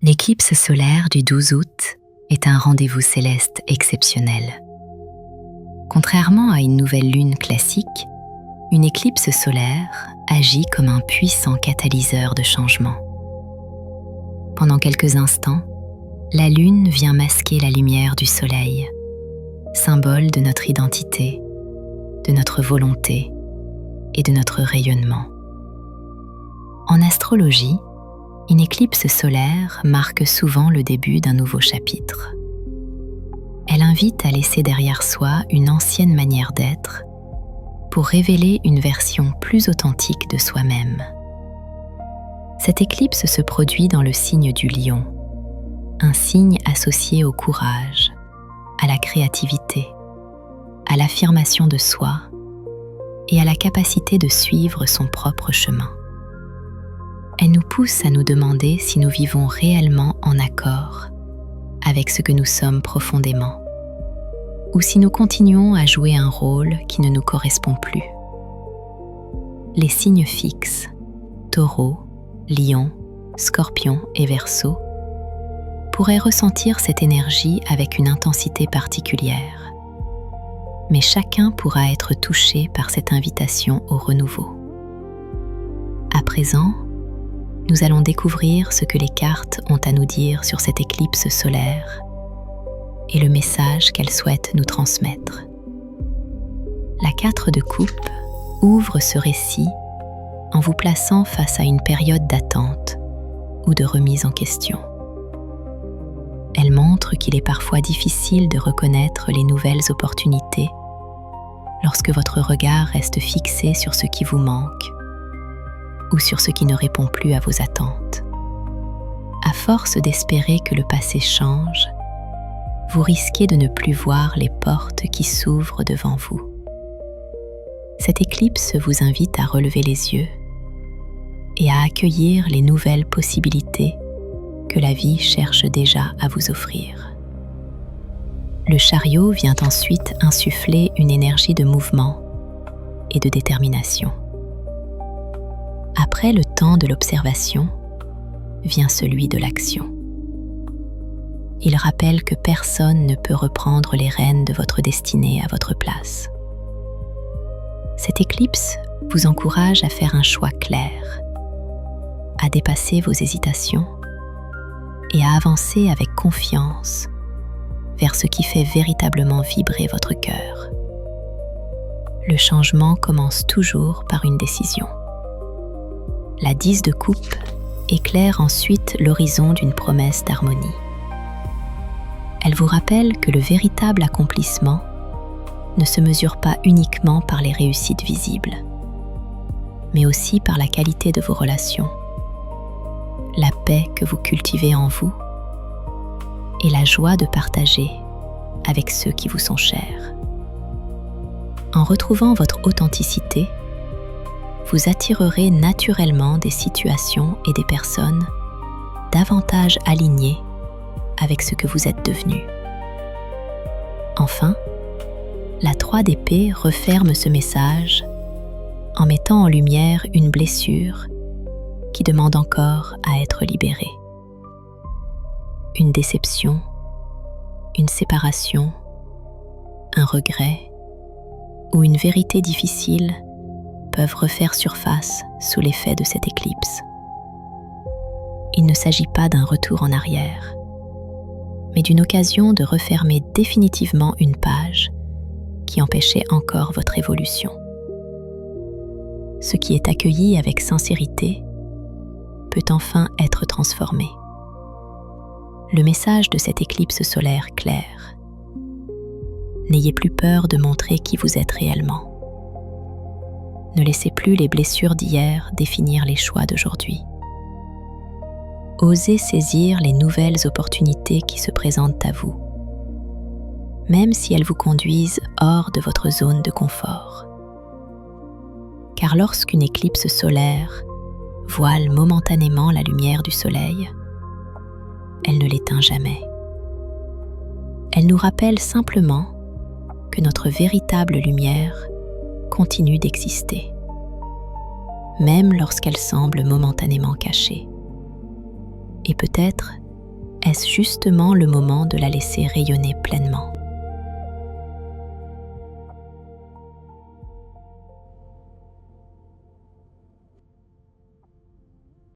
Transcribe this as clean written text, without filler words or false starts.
L'éclipse solaire du 12 août est un rendez-vous céleste exceptionnel. Contrairement à une nouvelle lune classique, une éclipse solaire agit comme un puissant catalyseur de changement. Pendant quelques instants, la lune vient masquer la lumière du soleil, symbole de notre identité, de notre volonté et de notre rayonnement. En astrologie, une éclipse solaire marque souvent le début d'un nouveau chapitre. Elle invite à laisser derrière soi une ancienne manière d'être pour révéler une version plus authentique de soi-même. Cette éclipse se produit dans le signe du Lion, un signe associé au courage, à la créativité, à l'affirmation de soi et à la capacité de suivre son propre chemin. Elle nous pousse à nous demander si nous vivons réellement en accord avec ce que nous sommes profondément, ou si nous continuons à jouer un rôle qui ne nous correspond plus. Les signes fixes, Taureau, Lion, Scorpion et Verseau, pourraient ressentir cette énergie avec une intensité particulière. Mais chacun pourra être touché par cette invitation au renouveau. À présent, nous allons découvrir ce que les cartes ont à nous dire sur cette éclipse solaire et le message qu'elles souhaitent nous transmettre. La 4 de coupe ouvre ce récit en vous plaçant face à une période d'attente ou de remise en question. Elle montre qu'il est parfois difficile de reconnaître les nouvelles opportunités lorsque votre regard reste fixé sur ce qui vous manque ou sur ce qui ne répond plus à vos attentes. À force d'espérer que le passé change, vous risquez de ne plus voir les portes qui s'ouvrent devant vous. Cette éclipse vous invite à relever les yeux et à accueillir les nouvelles possibilités que la vie cherche déjà à vous offrir. Le chariot vient ensuite insuffler une énergie de mouvement et de détermination. Après le temps de l'observation, vient celui de l'action. Il rappelle que personne ne peut reprendre les rênes de votre destinée à votre place. Cette éclipse vous encourage à faire un choix clair, à dépasser vos hésitations et à avancer avec confiance vers ce qui fait véritablement vibrer votre cœur. Le changement commence toujours par une décision. La 10 de coupe éclaire ensuite l'horizon d'une promesse d'harmonie. Elle vous rappelle que le véritable accomplissement ne se mesure pas uniquement par les réussites visibles, mais aussi par la qualité de vos relations, la paix que vous cultivez en vous et la joie de partager avec ceux qui vous sont chers. En retrouvant votre authenticité, vous attirerez naturellement des situations et des personnes davantage alignées avec ce que vous êtes devenu. Enfin, la 3 d'épée referme ce message en mettant en lumière une blessure qui demande encore à être libérée. Une déception, une séparation, un regret ou une vérité difficile peuvent refaire surface sous l'effet de cette éclipse. Il ne s'agit pas d'un retour en arrière, mais d'une occasion de refermer définitivement une page qui empêchait encore votre évolution. Ce qui est accueilli avec sincérité peut enfin être transformé. Le message de cette éclipse solaire clair: n'ayez plus peur de montrer qui vous êtes réellement. Ne laissez plus les blessures d'hier définir les choix d'aujourd'hui. Osez saisir les nouvelles opportunités qui se présentent à vous, même si elles vous conduisent hors de votre zone de confort. Car lorsqu'une éclipse solaire voile momentanément la lumière du soleil, elle ne l'éteint jamais. Elle nous rappelle simplement que notre véritable lumière continue d'exister, même lorsqu'elle semble momentanément cachée. Et peut-être est-ce justement le moment de la laisser rayonner pleinement?